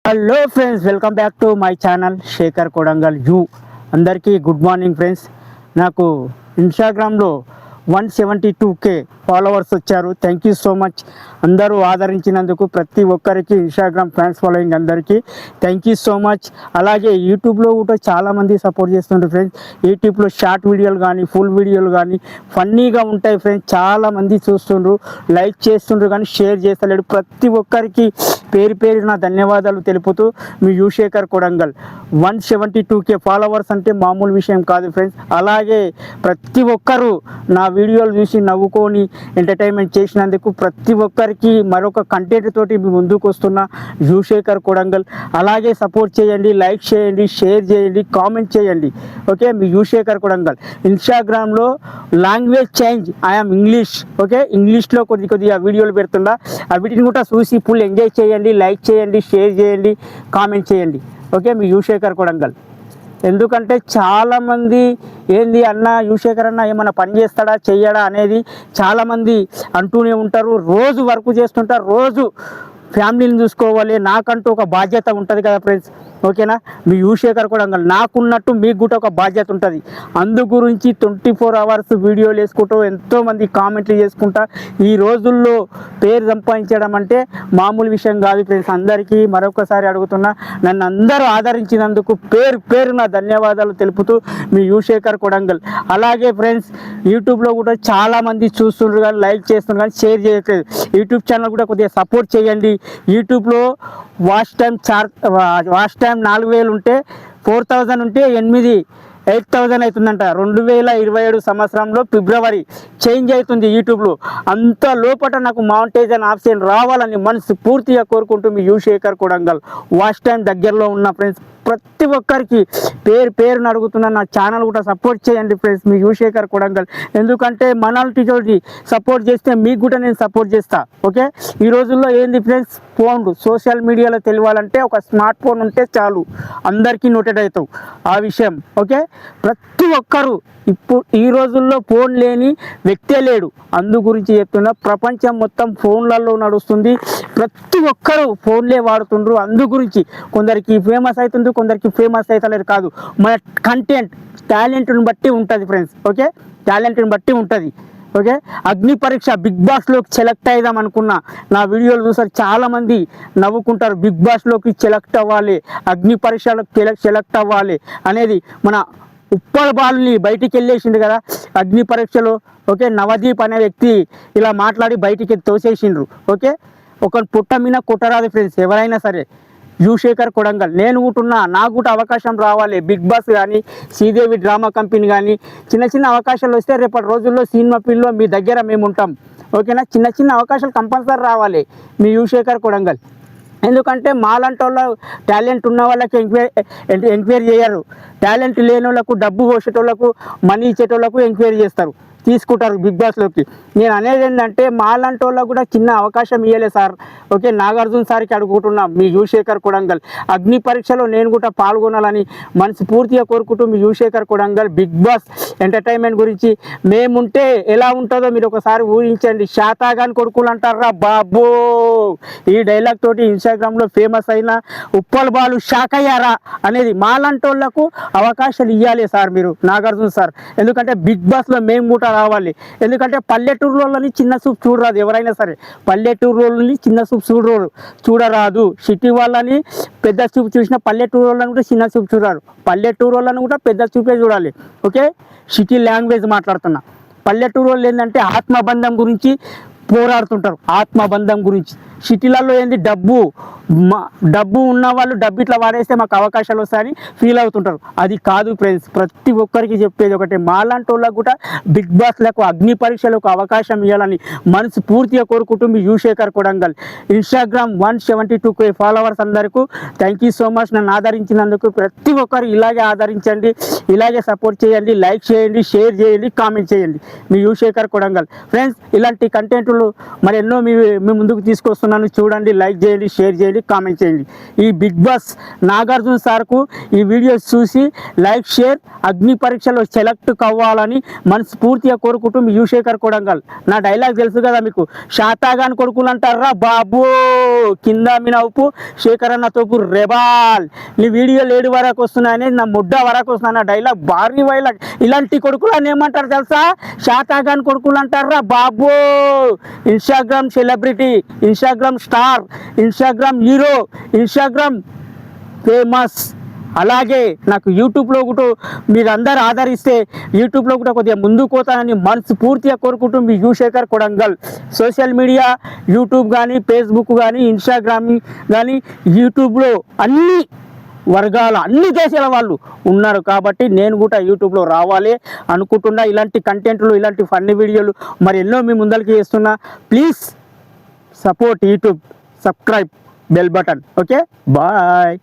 Hello friends, welcome back to my channel Shekhar Kodangal you. అందరికీ good morning friends. నాకు ఇన్స్టాగ్రామ్లో 172K followers వచ్చారు. Thank you so much. అందరూ ఆదరించినందుకు ప్రతి ఒక్కరికి ఇన్స్టాగ్రామ్ ఫ్యాన్స్ ఫాలోయింగ్ అందరికీ థ్యాంక్ యూ సో మచ్. అలాగే యూట్యూబ్లో కూడా చాలామంది సపోర్ట్ చేస్తుంటారు ఫ్రెండ్స్. యూట్యూబ్లో షార్ట్ వీడియోలు కానీ ఫుల్ వీడియోలు కానీ ఫన్నీగా ఉంటాయి ఫ్రెండ్స్. చాలామంది చూస్తుండ్రు, లైక్ చేస్తుండ్రు కానీ షేర్ చేస్తలేడు. ప్రతి ఒక్కరికి పేరు పేరున ధన్యవాదాలు తెలుపుతూ మీ యుశేఖర్ కొడంగల్. 172K ఫాలోవర్స్ అంటే మామూలు విషయం కాదు ఫ్రెండ్స్. అలాగే ప్రతి ఒక్కరూ నా వీడియోలు చూసి నవ్వుకొని ఎంటర్టైన్మెంట్ చేసినందుకు ప్రతి ఒక్కరికి మరొక కంటెంట్ తోటి మీ ముందుకు వస్తున్న యుశేఖర్ కొడంగల్. అలాగే సపోర్ట్ చేయండి, లైక్ చేయండి, షేర్ చేయండి, కామెంట్ చేయండి. ఓకే, మీ యుశేఖర్ కొడంగల్. ఇన్స్టాగ్రామ్లో language change I'm English. Okay, ఇంగ్లీష్లో కొద్దిగా వీడియోలు పెడుతుందా, వీటిని కూడా చూసి ఫుల్ ఎంజాయ్ చేయండి, లైక్ చేయండి, షేర్ చేయండి, కామెంట్ చేయండి. ఓకే, మీ యుశేఖర్ కొడంగల్. ఎందుకంటే చాలామంది ఏంది అన్న యుశేఖర్ అన్న ఏమన్నా పని చేస్తాడా చెయ్యడా అనేది చాలామంది అంటూనే ఉంటారు. రోజు వర్క్ చేస్తుంటారు, రోజు ఫ్యామిలీని చూసుకోవాలి, నాకంటూ ఒక బాధ్యత ఉంటుంది కదా ఫ్రెండ్స్. ఓకేనా, మీ యుశేఖర్ కొడంగల్ నాకున్నట్టు మీకు కూడా ఒక బాధ్యత ఉంటుంది. అందు గురించి 24 అవర్స్ వీడియోలు వేసుకుంటూ ఎంతోమంది కామెంట్లు చేసుకుంటా ఈ రోజుల్లో పేరు సంపాదించడం అంటే మామూలు విషయం కాదు ఫ్రెండ్స్. అందరికీ మరొకసారి అడుగుతున్నా, నన్ను అందరూ ఆదరించినందుకు పేరు పేరున ధన్యవాదాలు తెలుపుతూ మీ యుశేఖర్ కొడంగల్. అలాగే ఫ్రెండ్స్, యూట్యూబ్లో కూడా చాలామంది చూస్తుండ్రు కానీ లైక్ చేస్తున్నారు కానీ షేర్ చేయట్లేదు. యూట్యూబ్ ఛానల్ కూడా కొద్దిగా సపోర్ట్ చేయండి. యూట్యూబ్లో వాచ్ టైం 4000 ఉంటే 4000 ఉంటే 8000 అవుతుందంట. 2027 సంవత్సరంలో ఫిబ్రవరి చేంజ్ అవుతుంది యూట్యూబ్లో. అంత లోపల నాకు మానిటైజేషన్ ఆప్షన్ రావాలని మనసు పూర్తిగా కోరుకుంటూ మీ యుశేఖర్ కొడంగల్. వాచ్ టైం దగ్గరలో ఉన్న ఫ్రెండ్స్ ప్రతి ఒక్కరికి పేరు పేరుని అడుగుతున్నా, నా ఛానల్ కూడా సపోర్ట్ చేయండి ఫ్రెండ్స్, మీ యుశేఖర్ కొడంగల్. ఎందుకంటే మనల్ని సపోర్ట్ చేస్తే మీకు కూడా నేను సపోర్ట్ చేస్తా. ఓకే, ఈ రోజుల్లో ఏంది ఫ్రెండ్స్, ఫోన్ సోషల్ మీడియాలో తెలియాలంటే ఒక స్మార్ట్ ఫోన్ ఉంటే చాలు, అందరికీ నోటెడ్ అవుతావు ఆ విషయం. ఓకే, ప్రతి ఒక్కరూ ఇప్పుడు ఈ రోజుల్లో ఫోన్ లేని వ్యక్తే లేడు. అందు గురించి చెప్తున్నా, ప్రపంచం మొత్తం ఫోన్లలో నడుస్తుంది. ప్రతి ఒక్కరూ ఫోన్లే వాడుతుండ్రు. అందు గురించి కొందరికి ఫేమస్ అవుతుంది, కొందరికి ఫేమస్ అవుతలేరు కాదు. మన కంటెంట్ టాలెంట్ని బట్టి ఉంటుంది ఫ్రెండ్స్. ఓకే, టాలెంట్ని బట్టి ఉంటుంది. ఓకే, అగ్ని పరీక్ష బిగ్ బాస్లోకి సెలెక్ట్ అయిదాం అనుకున్నా, నా వీడియోలు చూసారు చాలామంది నవ్వుకుంటారు. బిగ్ బాస్లోకి సెలెక్ట్ అవ్వాలి, అగ్ని పరీక్షలోకి సెలెక్ట్ అవ్వాలి అనేది మన ఉప్పల్ బాలుని బయటికి వెళ్ళేసిండు కదా అగ్ని పరీక్షలో. ఓకే, నవదీప్ అనే వ్యక్తి ఇలా మాట్లాడి బయటికి తోసేసిండ్రు. ఓకే, ఒక పుట్ట మీద కొట్టరాదు ఫ్రెండ్స్ ఎవరైనా సరే. యుశేఖర్ కొడంగల్ నేను కూటున్నా, నాకు కూడా అవకాశం రావాలి. బిగ్ బాస్ కానీ శ్రీదేవి డ్రామా కంపెనీ కానీ చిన్న చిన్న అవకాశాలు వస్తే రేపటి రోజుల్లో సినిమా ఫీల్డ్లో మీ దగ్గర మేము ఉంటాం. ఓకేనా, చిన్న చిన్న అవకాశాలు కంపల్సరీ రావాలి మీ యుశేఖర్ కొడంగల్. ఎందుకంటే మాలాంటి వాళ్ళ టాలెంట్ ఉన్న వాళ్ళకి ఎంక్వైరీ చేయరు. టాలెంట్ లేని వాళ్ళకు, డబ్బు పోసేటోళ్ళకు, మనీ ఇచ్చేటోళ్ళకు ఎంక్వైరీ చేస్తారు, తీసుకుంటారు బిగ్ బాస్లోకి. నేను అనేది ఏంటంటే మాలాంటి వాళ్ళకు కూడా చిన్న అవకాశం ఇవ్వలే సార్. ఓకే, నాగార్జున సార్కి అడుగుతున్నాం మీ యుశేఖర్ కొడంగల్. అగ్ని పరీక్షలో నేను కూడా పాల్గొనాలని మనసు పూర్తిగా కోరుకుంటూ మీ యుశేఖర్ కొడంగల్. బిగ్ బాస్ ఎంటర్టైన్మెంట్ గురించి మేముంటే ఎలా ఉంటుందో మీరు ఒకసారి ఊహించండి. శాతాగాని కొడుకులు అంటారా బాబో, ఈ డైలాగ్ తోటి ఇన్స్టాగ్రామ్లో ఫేమస్ అయిన ఉప్పల్ బాలు షాక్ అయ్యారా అనేది. మాలాంటి వాళ్ళకు అవకాశాలు ఇవ్వాలి సార్ మీరు, నాగార్జున సార్. ఎందుకంటే బిగ్ బాస్లో మేము కూడా రావాలి. ఎందుకంటే పల్లెటూరులోని చిన్న చూపు చూడరాదు ఎవరైనా సరే. పల్లెటూరులోని చిన్న చూపు చూడరాదు. సిటీ వాళ్ళని పెద్ద చూపు చూసిన పల్లెటూరు వాళ్ళని కూడా చిన్న చూపు చూడరాదు. పల్లెటూరు వాళ్ళని కూడా పెద్ద చూపే చూడాలి. ఓకే, సిటీ లాంగ్వేజ్ మాట్లాడుతున్నా. పల్లెటూరు వాళ్ళు ఏంటంటే ఆత్మబంధం గురించి పోరాడుతుంటారు, ఆత్మబంధం గురించి. సిటీలలో ఏంది డబ్బు ఉన్న వాళ్ళు డబ్బు ఇట్లా వాడేస్తే మాకు అవకాశాలు వస్తాయని ఫీల్ అవుతుంటారు. అది కాదు ఫ్రెండ్స్, ప్రతి ఒక్కరికి చెప్పేది ఒకటే, మాలాంటి వాళ్ళకు కూడా బిగ్ బాస్లకు, అగ్ని పరీక్షలకు అవకాశం ఇవ్వాలని మనసు పూర్తిగా కోరుకుంటూ మీ యుశేఖర్ కొడంగల్. ఇన్స్టాగ్రామ్ 172K ఫాలోవర్స్ అందరికీ థ్యాంక్ యూ సో మచ్. నన్ను ఆదరించినందుకు ప్రతి ఒక్కరు ఇలాగే ఆదరించండి, ఇలాగే సపోర్ట్ చేయండి, లైక్ చేయండి, షేర్ చేయండి, కామెంట్ చేయండి. మీ యుశేఖర్ కొడంగల్. ఫ్రెండ్స్, ఇలాంటి కంటెంట్లు మరి ఎన్నో మీ ముందుకు తీసుకొస్తున్నాను. చూడండి, లైక్ చేయండి, షేర్ చేయండి, చేయండి, కామెంట్ చేయండి. ఈ బిగ్ బాస్ నాగార్జున సార్కు ఈ వీడియోస్ చూసి లైక్, షేర్, అగ్ని పరీక్షలో సెలెక్ట్ కావాలని మనస్ఫూర్తిగా కోరుకుంటూ మీ యువశేఖర్ కొడంగల్. నా డైలాగ్ తెలుసు కదా మీకు, శాతాగాని కొడుకులు అంటారా బాబు, కింద మీద ఉప్పు, శేఖర్ అన్న తోపు రెబాల్. నీ వీడియోలు 7 వరకు వస్తున్నాయని, నా ముడ్డ వరకు వస్తున్నా డైలాగ్ భారీ వైలాగ్. ఇలాంటి కొడుకులు అని ఏమంటారు తెలుసా, శాతాగాని కొడుకులు అంటారా బాబు. Instagram celebrity, Instagram star, Instagram hero, Instagram famous. అలాగే నాకు యూట్యూబ్లో కూడా మీరు అందరు ఆదరిస్తే యూట్యూబ్లో కూడా కొద్దిగా ముందుకు పోతానని మనస్ఫూర్తిగా కోరుకుంటూ మీ Yuvashekhar Kodangal. Social media, YouTube కానీ, ఫేస్బుక్ కానీ, ఇన్స్టాగ్రామ్ కానీ, యూట్యూబ్లో అన్ని వర్గాల, అన్ని దేశాల వాళ్ళు ఉన్నారు కాబట్టి నేను కూడా యూట్యూబ్లో రావాలి అనుకుంటున్నా. ఇలాంటి కంటెంట్లు, ఇలాంటి ఫన్నీ వీడియోలు మరి ఎన్నో మీ ముందరికి చేస్తున్నా. Please support YouTube, subscribe, bell button. Okay, bye.